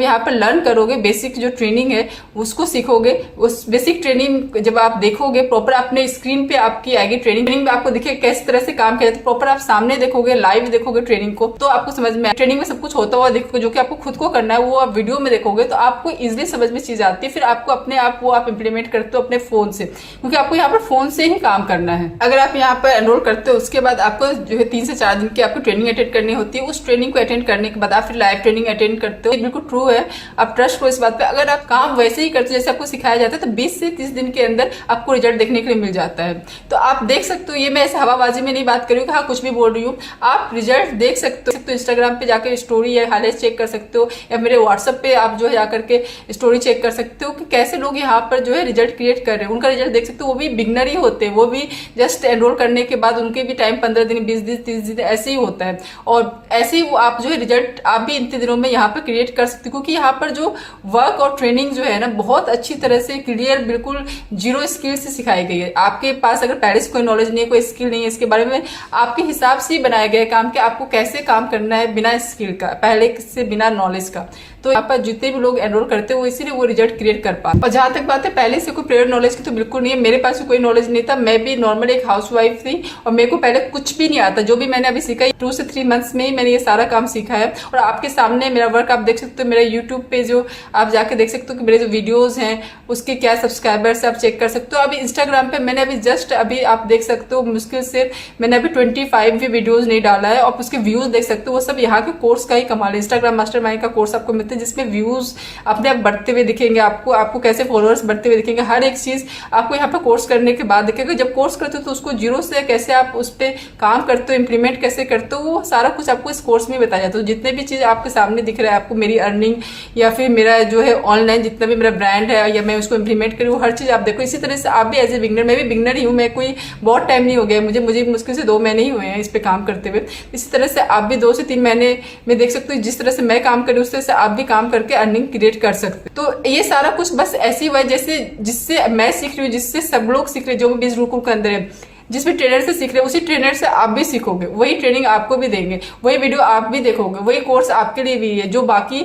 यहाँ पर लर्न करोगे, बेसिक जो ट्रेनिंग है उसको सीखोगे, उस बेसिक ट्रेनिंग जब आप देखोगे प्रॉपर अपने स्क्रीन पे आपकी आएगी ट्रेनिंग में आपको दिखे किस तरह से काम किया जाता है। प्रॉपर आप सामने देखोगे, लाइव देखोगे ट्रेनिंग को, तो आपको समझ में ट्रेनिंग में सब कुछ होता हुआ देखोगे। जो कि आपको खुद को करना है वो आप वीडियो में देखोगे तो आपको इजिली समझ में चीज आती है। फिर आपको अपने आप वो आप इंप्लीमेंट करते हो अपने फोन से, क्योंकि आपको यहाँ पर फोन से ही काम करना है। अगर आप यहाँ पर एनरोल करते हो उसके बाद आपको जो है 3 से 4 दिन की आपको ट्रेनिंग अटेंड करनी होती है। उस ट्रेनिंग को अटेंड करने के बाद आप फिर लाइव ट्रेनिंग अटेंड करते हो। बिल्कुल ट्रू है, आप ट्रस्ट करो इस बात पे। अगर आप काम वैसे ही करते हो जैसे आपको सिखाया जाता है तो 20 से 30 दिन के अंदर आपको रिजल्ट देखने के लिए मिल जाता है। तो आप देख सकते हो, ये मैं ऐसे हवाबाजी में नहीं बात कर रही हूँ, हाँ कुछ भी बोल रही हूँ, आप रिजल्ट देख सकते हो। इंस्टाग्राम पे जाकर स्टोरी या हाईलाइट चेक कर सकते हो, या मेरे व्हाट्सएप पे आप जो है जाकर के स्टोरी चेक कर सकते हो कि कैसे लोग यहाँ पर जो है रिजल्ट क्रिएट कर रहे हैं। उनका रिजल्ट देख सकते हो, वो भी बिगनर ही होते हैं, वो भी जस्ट एनरोल करने के बाद उनके भी टाइम 15 दिन, 20 दिन, 30 दिन ऐसे ही होता है। और ऐसे ही वो आप जो है रिजल्ट आप भी इतने दिनों में यहाँ पर क्रिएट कर सकते हो, क्योंकि यहाँ पर जो वर्क और ट्रेनिंग जो है ना बहुत अच्छी तरह से क्लियर, बिल्कुल जीरो स्किल से सिखाई गई है। आपके पास अगर पहले से कोई नॉलेज नहीं है, कोई स्किल नहीं है, इसके बारे में आपके हिसाब से ही बनाया गया है काम कि आपको कैसे काम करना है बिना स्किल का, पहले से बिना नॉलेज का। तो यहाँ पर जितने भी लोग एनरोल करते हैं वो इसीलिए वो रिजल्ट क्रिएट कर पाते। और जहां तक बात है पहले से कोई प्रेयर नॉलेज की, तो बिल्कुल नहीं है। मेरे पास कोई नॉलेज नहीं था, मैं भी नॉर्मल एक हाउसवाइफ थी और मेरे को पहले कुछ भी नहीं आता। जो भी मैंने अभी सीखा 2 से 3 मंथ्स में ही मैंने ये सारा काम सीखा है। और आपके सामने मेरा वर्क आप देख सकते हो। मेरा यूट्यूब पे जो आप जाके देख सकते हो कि मेरे जो वीडियोज हैं उसके क्या सब्सक्राइबर्स आप चेक कर सकते हो। अभी इंस्टाग्राम पे मैंने अभी जस्ट अभी आप देख सकते हो मुश्किल से मैंने अभी 25 भी वीडियोज नहीं डाला है, और उसके व्यूज देख सकते हो। वो सब यहाँ के कोर्स का ही कमाल है। इंस्टाग्राम मास्टरमाइंड का कोर्स आपको मिलता है हैं जिसमें व्यूज अपने आप बढ़ते हुए दिखेंगे, आपको कैसे फॉलोअर्स बढ़ते हुए दिखेंगे, हर एक चीज आपको यहाँ पे कोर्स करने के बाद दिखेगा। जब कोर्स करते हो तो उसको जीरो से कैसे आप उस पर काम करते हो, इंप्लीमेंट कैसे करते हो, वो सारा कुछ आपको इस कोर्स में बताया जाता है। जितने भी चीज आपके सामने दिख रहा है, आपको मेरी अर्निंग या फिर मेरा जो है ऑनलाइन जितना भी मेरा ब्रांड है या मैं उसको इंप्लीमेंट करूँ, हर चीज आप देखो। इसी तरह से आप भी एज ए बिगनर, मैं भी बिगनर ही हूँ, मैं कोई बहुत टाइम नहीं हो गया मुझे मुश्किल से 2 महीने ही हुए हैं इस पे काम करते हुए। इसी तरह से आप भी 2 से 3 महीने में देख सकते हो जिस तरह से मैं काम करी उस तरह से आप भी काम करके अर्निंग क्रिएट कर सकते हो। तो ये सारा कुछ बस ऐसी हुआ जैसे जिससे मैं सीख रही हूँ, जिससे सब लोग सीख रहे हैं, जो भी बीज गुरुकुल के अंदर है, जिस भी ट्रेनर से सीख रहे हैं उसी ट्रेनर से आप भी सीखोगे, वही ट्रेनिंग आपको भी देंगे, वही वीडियो आप भी देखोगे, वही कोर्स आपके लिए भी है। जो बाकी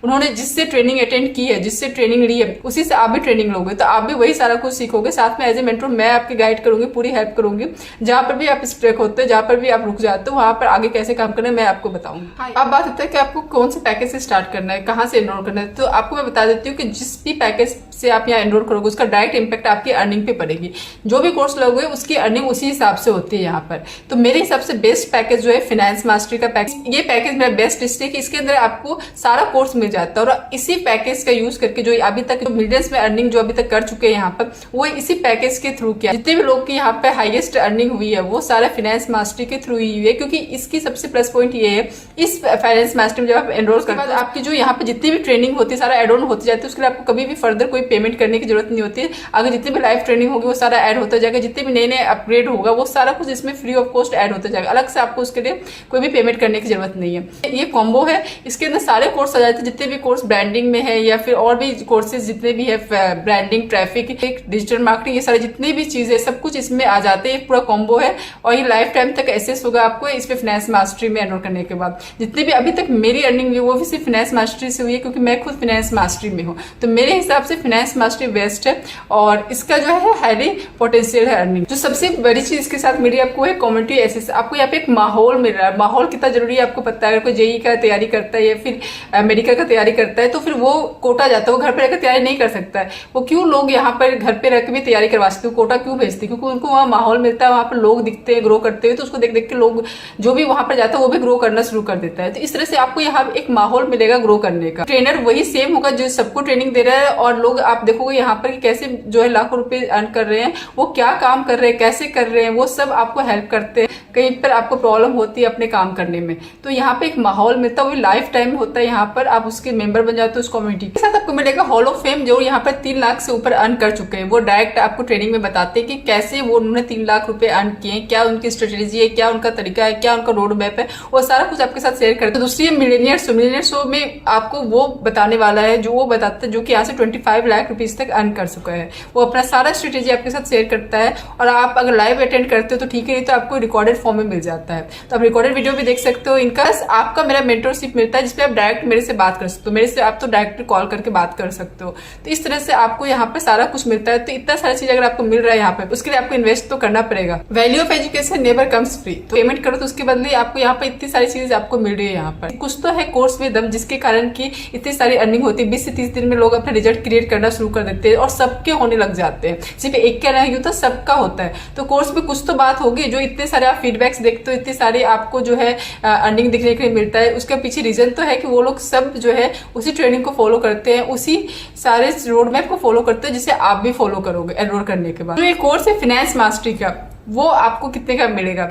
उन्होंने जिससे ट्रेनिंग अटेंड की है, जिससे ट्रेनिंग ली है, उसी से आप भी ट्रेनिंग लोगे, तो आप भी वही सारा कुछ सीखोगे। साथ में एज ए मेंटर मैं आपकी गाइड करूंगी, पूरी हेल्प करूंगी। जहां पर भी आप स्ट्रेक होते हैं, जहां पर भी आप रुक जाते हो, वहां पर आगे कैसे काम करना है मैं आपको बताऊंगी। अब बात होता है कि आपको कौन से पैकेज से स्टार्ट करना है, कहाँ से एनरोल करना है। तो आपको मैं बता देती हूँ कि जिस भी पैकेज से आप यहाँ एनरोल करोगे उसका डायरेक्ट इंपैक्ट आपकी अर्निंग पे पड़ेगी। जो भी कोर्स लोगे उसकी अर्निंग उसी हिसाब से होती है यहाँ पर। तो मेरे हिसाब से बेस्ट पैकेज जो है फाइनेंस मास्टरी का पैकेज, ये पैकेज मेरा बेस्ट इसलिए कि इसके अंदर आपको सारा कोर्स मिल जाता है और इसी पैकेज का यूज करके जो अभी तक जो मिलियंस में अर्निंग जो अभी तक कर चुके हैं यहाँ पर, वो इसी पैकेज के थ्रू किया। जितने भी लोग की यहाँ पे हाईएस्ट अर्निंग हुई है वो सारा फाइनेंस मास्टरी के थ्रू ही हुई है, क्योंकि इसकी सबसे प्लस पॉइंट ये है, इस फाइनेंस मास्टरी में जब आप एनरोल करते हैं आपकी जो यहाँ पे जितनी भी ट्रेनिंग होती है सारा एड ऑन होती जाती है। उसके लिए आपको कभी भी फर्दर कोई पेमेंट करने की जरूरत नहीं होती है। अगर जितनी भी लाइव ट्रेनिंग होगी वो सारा ऐड होता जाएगा, जितने भी नए नए अपग्रेड होगा वो सारा कुछ इसमें फ्री ऑफ कॉस्ट ऐड होता जाएगा। अलग से आपको उसके लिए कोई भी पेमेंट करने की जरूरत नहीं है। ये कॉम्बो है, इसके अंदर सारे कोर्स आ जाते हैं, जितने भी कोर्स ब्रांडिंग में है या फिर और भी कोर्सेज जितने भी है, ब्रांडिंग, ट्रैफिक, डिजिटल मार्केटिंग, ये सारे जितने भी चीजें सब कुछ इसमें आ जाते हैं। पूरा कॉम्बो है और ये लाइफ टाइम तक एक्सेस होगा आपको इस पे फाइनेंस मास्टरी में एनरोल करने के बाद। जितनी भी अभी तक मेरी अर्निंग हुई वो भी सिर्फ फाइनेंस मास्टरी से हुई है, क्योंकि मैं खुद फाइनेंस मास्टरी में हूँ। तो मेरे हिसाब से फाइनेंस मास्टरी बेस्ट है और इसका जो है हाईली पोटेंशियल है अर्निंग। जो सबसे बड़ी चीज इसके साथ मिली आपको है कम्युनिटी एक्सेस। आपको यहाँ पे एक माहौल मिल रहा है। माहौल कितना जरूरी है आपको पता है। अगर कोई जेई का तैयारी करता है या फिर मेडिकल का तैयारी करता है तो फिर वो कोटा जाता है, वो घर पे रहकर तैयारी नहीं कर सकता है। वो क्यों लोग यहाँ पर घर पे रह के भी तैयारी करवा सकते, कोटा क्यों भेजते, क्योंकि उनको वहाँ माहौल मिलता है, वहाँ पर लोग दिखते हैं ग्रो करते हुए, तो उसको देख देख के लोग जो भी वहां पर जाता है वो भी ग्रो करना शुरू कर देता है। तो इस तरह से आपको यहाँ एक माहौल मिलेगा ग्रो करने का। ट्रेनर वही सेम होगा जो सबको ट्रेनिंग दे रहा है और लोग आप देखोगे यहाँ पर कैसे जो है लाखों रुपए अर्न कर रहे हैं, वो क्या काम कर रहे हैं, कैसे कर रहे हैं, वो सब आपको हेल्प करते हैं। कहीं पर आपको प्रॉब्लम होती है अपने काम करने में तो यहाँ पे एक माहौल मिलता है, वो लाइफ टाइम होता है। यहाँ पर आप उसके मेंबर बन जाते हो उस कम्युनिटी के साथ। आपको मिलेगा हॉल ऑफ फेम, जो यहाँ पर 3 लाख से ऊपर अर्न कर चुके हैं। वो डायरेक्ट आपको ट्रेनिंग में बताते हैं कि कैसे वो उन्होंने 3 लाख रुपए अर्न किए, क्या उनकी स्ट्रेटेजी है, क्या उनका तरीका है, क्या उनका रोड मैप है, वो सारा कुछ आपके साथ शेयर करते हैं। दूसरी है मिलियनियर शो में आपको वो बताने वाला है, जो वो बताता है जो कि यहाँ से 25 लाख रुपीज तक अर्न कर चुका है। वो अपना सारा स्ट्रेटेजी आपके साथ शेयर करता है और आप अगर लाइव अटेंड करते हो तो ठीक है, नहीं तो आपको रिकॉर्डेड फॉर्म में मिल जाता है। तो आप रिकॉर्डेड वीडियो भी देख सकते हो इनका। आपका मेरा मेंटरशिप मिलता है जिसपे आप डायरेक्ट मेरे से बात कर सकते हो, मेरे से आप तो डायरेक्ट कॉल करके बात कर सकते हो। तो इस तरह से आपको यहाँ पे सारा कुछ मिलता है। तो इतना सारा चीज अगर आपको मिल रहा है यहाँ पे, उसके लिए आपको इन्वेस्ट तो करना पड़ेगा। Value of education never comes free. तो पेमेंट करो तो उसके बदले आपको यहाँ पे इतनी सारी चीजें आपको मिल रही है। यहाँ पर कुछ तो है कोर्स में दम, जिसके कारण की इतनी सारी अर्निंग होती है। 20 से 30 दिन में लोग अपना रिजल्ट क्रिएट करना शुरू कर देते हैं और सबके होने लग जाते हैं। सिर्फ एक का नहीं होता, सबका होता है। तो कोर्स में कुछ तो बात होगी। जो इतने सारे आप फीडबैक्स देखते हो, इतने सारे आपको जो है अर्निंग दिखने के लिए मिलता है, उसके पीछे रीजन तो है कि वो लोग सब जो है उसी ट्रेनिंग को फॉलो करते हैं, उसी सारे रोड मैप को फॉलो करते हैं जिसे आप भी फॉलो करोगे एनरोल करने के बाद। जो ये कोर्स है फाइनेंस मास्टरी का, वो आपको कितने का मिलेगा?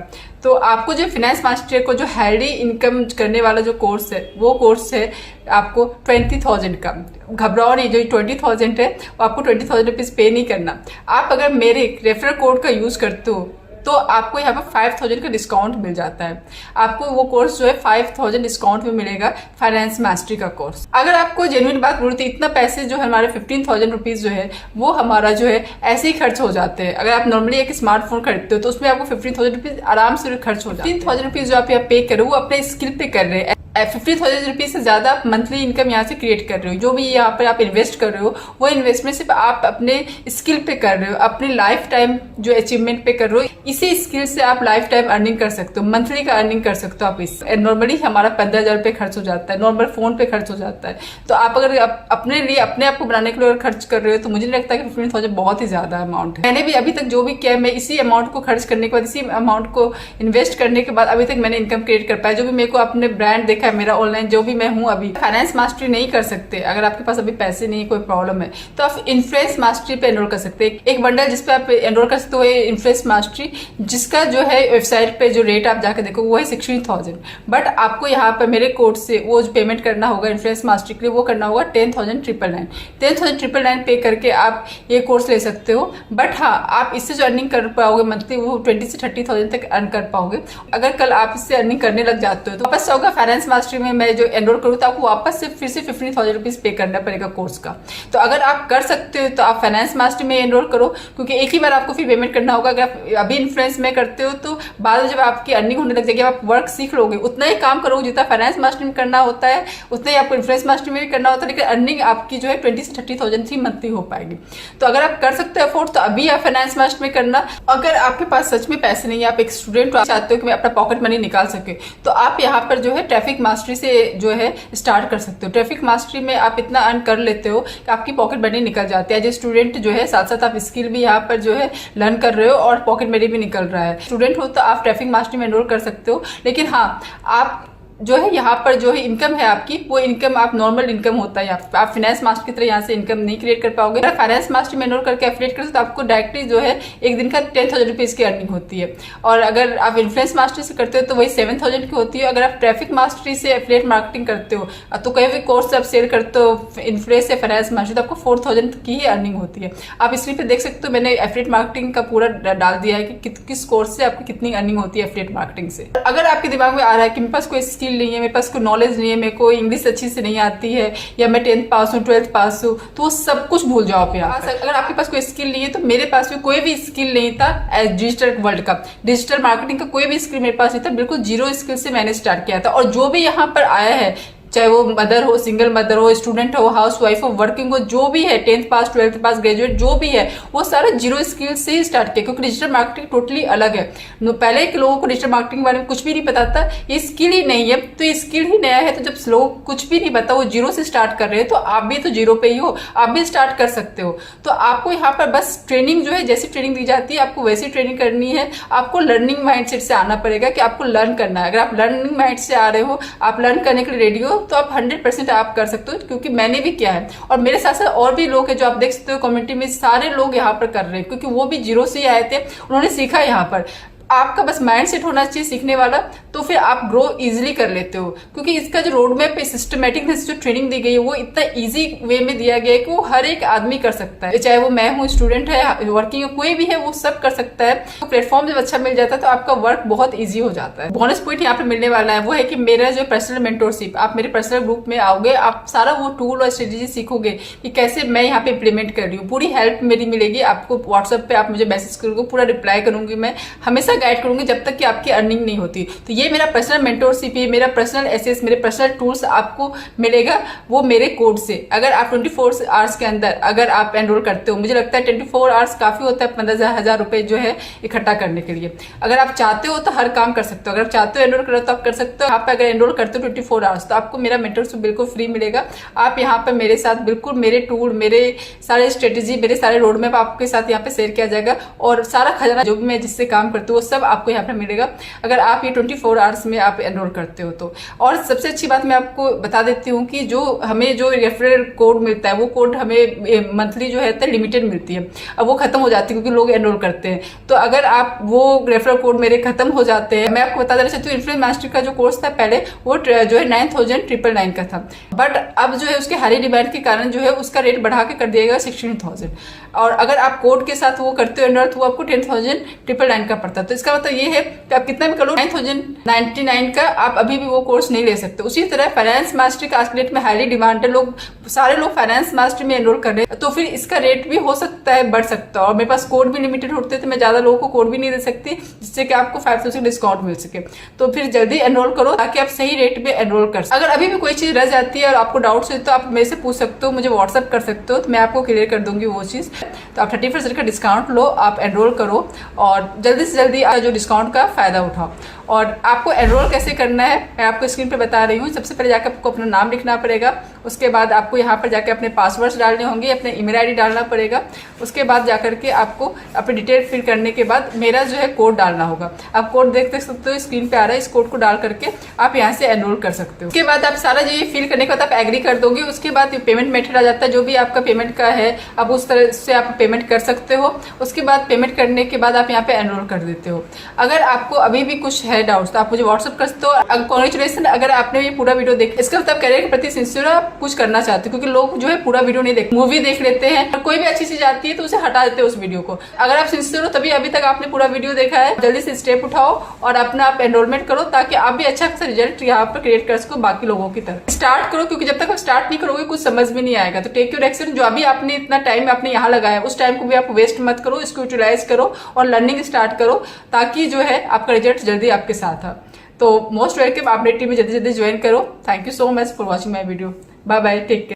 तो आपको जो फाइनेंस मास्टर को जो हाईली इनकम करने वाला जो कोर्स है, वो कोर्स है आपको 20,000 का। घबराओ नहीं, जो 20,000 है वो आपको 20,000 रुपीज पे नहीं करना। आप अगर मेरे रेफरल कोड का यूज करते हो तो आपको यहाँ पर 5,000 का डिस्काउंट मिल जाता है। आपको वो कोर्स जो है 5,000 डिस्काउंट में मिलेगा, फाइनेंस मास्टरी का कोर्स। अगर आपको जेन्युइन बात बोलते इतना पैसे जो है हमारे 15,000 रुपीज जो है वो हमारा जो है ऐसे ही खर्च हो जाते हैं। अगर आप नॉर्मली एक स्मार्टफोन खरीदते हो तो उसमें आपको 15,000 रुपीज आराम से खर्च हो जाते हैं। 15,000 रुपीज जो आप यहाँ पे करो वो अपने स्किल पे कर रहे हैं। 50,000 रुपीज से ज्यादा आप मंथली इनकम यहाँ से क्रिएट कर रहे हो। जो भी यहाँ पर आप इन्वेस्ट कर रहे हो वो इन्वेस्टमेंट सिर्फ आप अपने स्किल पे कर रहे हो, अपनी लाइफ टाइम जो अचीवमेंट पे कर रहे हो। इसी स्किल से आप लाइफ टाइम अर्निंग कर सकते हो, मंथली का अर्निंग कर सकते हो आप। इस नॉर्मली हमारा 15,000 रुपये खर्च हो जाता है, नॉर्मल फोन पे खर्च हो जाता है। तो आप अगर अपने लिए अपने आप को बनाने के लिए अगर खर्च कर रहे हो तो मुझे नहीं लगता कि 15,000 बहुत ही ज्यादा अमाउंट है। मैंने भी अभी तक जो भी किया, मैं इसी अमाउंट को खर्च करने के बाद, इसी अमाउंट को इन्वेस्ट करने के बाद अभी तक मैंने इनकम क्रिएट कर पाया। जो भी मेरे को अपने ब्रांड देखा है मेरा ऑनलाइन जो भी मैं हूँ अभी। फाइनेंस मास्टरी नहीं कर सकते, अगर आपके पास अभी पैसे नहीं, कोई प्रॉब्लम है, तो आप इन्फ्लुएंस मास्टरी पे एनरोल कर सकते हैं। एक बंडल जिसपे आप एनरोल कर सकते हो इन्फ्लुएंस मास्टरी, जिसका जो है वेबसाइट पे जो रेट आप जाकर देखो वो है 16,000। बट आपको यहाँ पर मेरे कोड से वो जो पेमेंट करना होगा इन्फ्लुएंस मास्टरी के लिए, वो करना होगा 10,999। 10,999 पे करके आप ये कोर्स ले सकते हो। बट हाँ, आप इससे जो अर्निंग कर पाओगे मंथली वो 20 से 30,000 तक अर्न कर पाओगे। अगर कल आप इससे अर्निंग करने लग जाते हो तो वापस होगा फाइनेंस मास्टरी में मैं जो एनरोल करूँ तो आपको वापस से फिर से 15,000 रुपीज पे करना पड़ेगा कोर्स का। तो अगर आप कर सकते हो तो आप फाइनेंस मास्टरी में एनरोल करो, क्योंकि एक ही बार आपको फिर पेमेंट करना होगा। अगर आप अभी इन्फ्लुएंस में करते हो तो बाद में जब आपकी अर्निंग होने लग जाएगी, आप वर्क सीख लोगे, उतना ही काम करोगे जितना फाइनेंस मास्टरी में करना होता है उतना ही आपको इन्फ्लुएंस मास्टरी में भी करना होता है, लेकिन अर्निंग आपकी जो है 20 से 30,000 ही मंथली हो पाएगी। तो अगर आप कर सकते हो अफोर्ड तो अभी आप फाइनेंस मास्टरी में करना। अगर आपके पास सच में पैसे नहीं है, आप एक स्टूडेंट हो, चाहते हो कि मैं अपना पॉकेट मनी निकाल सके, तो आप यहाँ पर जो है ट्रैफिक मास्टरी से जो है स्टार्ट कर सकते हो। ट्रैफिक मास्टरी में आप इतना अर्न कर लेते हो कि आपकी पॉकेट मनी निकल जाती है। एज ए स्टूडेंट जो है साथ साथ आप स्किल भी यहाँ पर जो है लर्न कर रहे हो और पॉकेट मनी भी निकल रहा है। स्टूडेंट हो तो आप ट्रैफिक मास्टरी में एनरोल कर सकते हो, लेकिन हाँ, आप जो है यहाँ पर जो है इनकम है आपकी, वो इनकम आप नॉर्मल इनकम होता है। आप फाइनेंस मास्टर की तरह यहाँ से इनकम नहीं क्रिएट कर पाओगे। अगर फाइनेंस मास्टर में एनरोल करके एफिलिएट करते तो आपको डायरेक्टली जो है एक दिन का 10,000 रुपीज़ की अर्निंग होती है, और अगर आप इन्फ्लुएंस मास्टरी से करते हो तो वही 7,000 की होती है। अगर आप ट्रैफिक मास्टरी से एफिलिएट मार्केटिंग करते हो तो कहीं भी कोर्स आप सेल करते हो इन्फ्लुएंस या फाइनेंस मास्टरी, तो आपको 4,000 की ही अर्निंग होती है। आप स्क्रीन पे देख सकते हो, मैंने एफिलिएट मार्केटिंग का पूरा डाल दिया है कि किस कोर्स से आपकी कितनी अर्निंग होती है एफिलिएट मार्केटिंग से। अगर आपके दिमाग में आ रहा है कि मेरे पास कोई स्किल नहीं है, मेरे पास नॉलेज नहीं है, मेरे को इंग्लिश अच्छी से नहीं आती है, या मैं 10th पास हूँ 12th पास हूँ, तो वो सब कुछ भूल जाओ आप यहाँ। अगर आपके पास कोई स्किल नहीं है तो मेरे पास भी कोई भी स्किल नहीं था। एज डिजिटल वर्ल्ड का डिजिटल मार्केटिंग का कोई भी स्किल मेरे पास नहीं था, बिल्कुल जीरो स्किल से मैंने स्टार्ट किया था। और जो भी यहाँ पर आया है, चाहे वो मदर हो, सिंगल मदर हो, स्टूडेंट हो, हाउस वाइफ हो, वर्किंग हो, जो भी है, 10th पास 12th पास ग्रेजुएट जो भी है, वो सारा जीरो स्किल से ही स्टार्ट किया, क्योंकि डिजिटल मार्केटिंग टोटली अलग है। पहले के लोगों को डिजिटल मार्केटिंग के बारे में कुछ भी नहीं पता था, ये स्किल ही नहीं है, तो ये स्किल ही नया है। तो जब लोग कुछ भी नहीं पता, वो जीरो से स्टार्ट कर रहे हैं, तो आप भी तो जीरो पे ही हो, आप भी स्टार्ट कर सकते हो। तो आपको यहाँ पर बस ट्रेनिंग जो है, जैसी ट्रेनिंग दी जाती है आपको वैसी ट्रेनिंग करनी है। आपको लर्निंग माइंडसेट से आना पड़ेगा कि आपको लर्न करना है। अगर आप लर्निंग माइंड से आ रहे हो, आप लर्न करने के लिए रेडी हो, तो आप 100% आप कर सकते हो, क्योंकि मैंने भी किया है और मेरे साथ साथ और भी लोग हैं जो आप देख सकते हो कम्युनिटी में, सारे लोग यहाँ पर कर रहे हैं, क्योंकि वो भी जीरो से ही आए थे, उन्होंने सीखा यहाँ पर। आपका बस माइंडसेट होना चाहिए सीखने वाला, तो फिर आप ग्रो इजीली कर लेते हो, क्योंकि इसका जो रोड मैप है, सिस्टमेटिकनेस जो ट्रेनिंग दी गई है, वो इतना इजी वे में दिया गया है कि वो हर एक आदमी कर सकता है। चाहे वो मैं हूँ, स्टूडेंट है, वर्किंग है, कोई भी है, वो सब कर सकता है। तो प्लेटफॉर्म जब अच्छा मिल जाता है तो आपका वर्क बहुत ईजी हो जाता है। बोनस पॉइंट यहाँ पे मिलने वाला है, वो है कि मेरा जो पर्सनल मेंटोरशिप, आप मेरे पर्सनल ग्रुप में आओगे, आप सारा वो टूल और स्ट्रेटेजी सीखोगे कि कैसे मैं यहाँ पे इंप्लीमेंट कर रही हूँ। पूरी हेल्प मेरी मिलेगी आपको। व्हाट्सएप पे आप मुझे मैसेज करोगे, पूरा रिप्लाई करूंगी, मैं हमेशा गाइड करूंगी जब तक कि आपकी अर्निंग नहीं होती। तो ये मेरा पर्सनल मेंटोरशिप है, मेरा पर्सनल एसेस, मेरे पर्सनल टूल्स आपको मिलेगा वो मेरे कोड से। अगर आप 24 आवर्स के अंदर अगर आप एनरोल करते हो, मुझे लगता है 24 आवर्स काफ़ी होता है 15,000 रुपये जो है इकट्ठा करने के लिए। अगर आप चाहते हो तो हर काम कर सकते हो, अगर आप चाहते हो एनरोल करो तो आप कर सकते हो। यहाँ पर अगर एनरोल करते हो 24 आवर्स, तो आपको मेरा मेंटोरशिप बिल्कुल फ्री मिलेगा। आप यहाँ पर मेरे साथ बिल्कुल मेरे टूल, मेरे सारे स्ट्रेटेजी, मेरे सारे रोड मैप आपके साथ यहाँ पे शेयर किया जाएगा, और सारा खजाना जो भी मैं जिससे काम करती हूँ वो सब आपको यहाँ पे मिलेगा, अगर आप ये 24 आवर्स में आप एनरोल करते हो तो। और सबसे अच्छी बात मैं आपको बता देती हूँ कि जो हमें जो रेफरल कोड मिलता है, वो कोड हमें मंथली जो है लिमिटेड मिलती है। अब वो खत्म हो जाती है क्योंकि लोग एनरोल करते हैं। तो अगर आप वो रेफरल कोड मेरे खत्म हो जाते हैं, मैं आपको बता देना चाहती हूँ, इन्फ्लुएंस मास्टरी का जो कोर्स था पहले, वो जो है 9,999 का था, बट अब जो है उसके हाई डिमांड के कारण जो है उसका रेट बढ़ा के कर दिया गया 16,000। और अगर आप कोड के साथ वो करते हो एनरोल, तो वो आपको 10,999 का पड़ता है। तो इसका मतलब ये है कि आप कितना भी कर लो, 9,099 का आप अभी भी वो कोर्स नहीं ले सकते। उसी तरह फाइनेंस मास्टरी का आज के डेट में हाईली डिमांड है, लोग सारे लोग फाइनेंस मास्टरी में एनरोल कर रहे हैं, तो फिर इसका रेट भी हो सकता है बढ़ सकता है। और मेरे पास कोड भी लिमिटेड होते थे, मैं ज्यादा लोगों को कोड भी नहीं दे सकती जिससे कि आपको 5% डिस्काउंट मिल सके। तो फिर जल्दी एनरोल करो ताकि आप सही रेट पे एनरोल कर सको। अगर अभी भी कोई चीज रह जाती है और आपको डाउट्स है तो आप मेरे से पूछ सकते हो, मुझे व्हाट्सअप कर सकते हो, तो मैं आपको क्लियर कर दूंगी वो चीज। तो आप 30% का डिस्काउंट लो, आप एनरोल करो और जल्दी से जल्दी जो डिस्काउंट का फायदा उठाओ। और आपको एनरोल कैसे करना है मैं आपको स्क्रीन पे बता रही हूँ। सबसे पहले जाकर आपको अपना नाम लिखना पड़ेगा, उसके बाद आपको यहाँ पर जाकर अपने पासवर्ड्स डालने होंगे, अपने ईमेल आईडी डालना पड़ेगा। उसके बाद जाकर के आपको अपनी डिटेल फिल करने के बाद मेरा जो है कोड डालना होगा। आप कोड देख सकते हो, स्क्रीन पे आ रहा है। इस कोड को डाल करके आप यहाँ से एनरोल कर सकते हो। उसके बाद आप सारा जो ये फिल करने के बाद आप एग्री कर दोगे। उसके बाद पेमेंट मेथड आ जाता है, जो भी आपका पेमेंट का है आप उस तरह से आप पेमेंट कर सकते हो। उसके बाद पेमेंट करने के बाद आप यहाँ पे एनरोल कर देते हो। अगर आपको अभी भी कुछ है डाउट्स तो आप मुझे व्हाट्सअप कर सकते हो। कॉन्ग्रेचुलेसन, अगर आपने ये पूरा वीडियो देखा, इसका मतलब करियर के प्रति सिंसियर आप कुछ करना चाहते हो, क्योंकि लोग जो है पूरा वीडियो नहीं देखते, मूवी देख लेते हैं और कोई भी अच्छी चीज आती है तो उसे हटा देते हैं उस वीडियो को। अगर आप सिंसियर हो तभी अभी तक आपने पूरा वीडियो देखा है, जल्दी से स्टेप उठाओ और अपना आप एनरोलमेंट करो, ताकि आप भी अच्छा खासा रिजल्ट यहाँ पर क्रिएट कर सको बाकी लोगों की तरह। स्टार्ट करो, क्योंकि जब तक आप स्टार्ट नहीं करोगे कुछ समझ में नहीं आएगा। तो टेक योर एक्शन, जो अभी आपने इतना टाइम आपने यहाँ लगाया उस टाइम को भी आप वेस्ट मत करो, इसको यूटिलाइज करो और लर्निंग स्टार्ट करो, ताकि जो है आपका रिजल्ट जल्दी आपके साथ है। तो मोस्ट वेलकम, आप मेरी टीम में जल्दी जल्दी ज्वाइन करो। Thank you so much for watching my video. Bye bye, take care.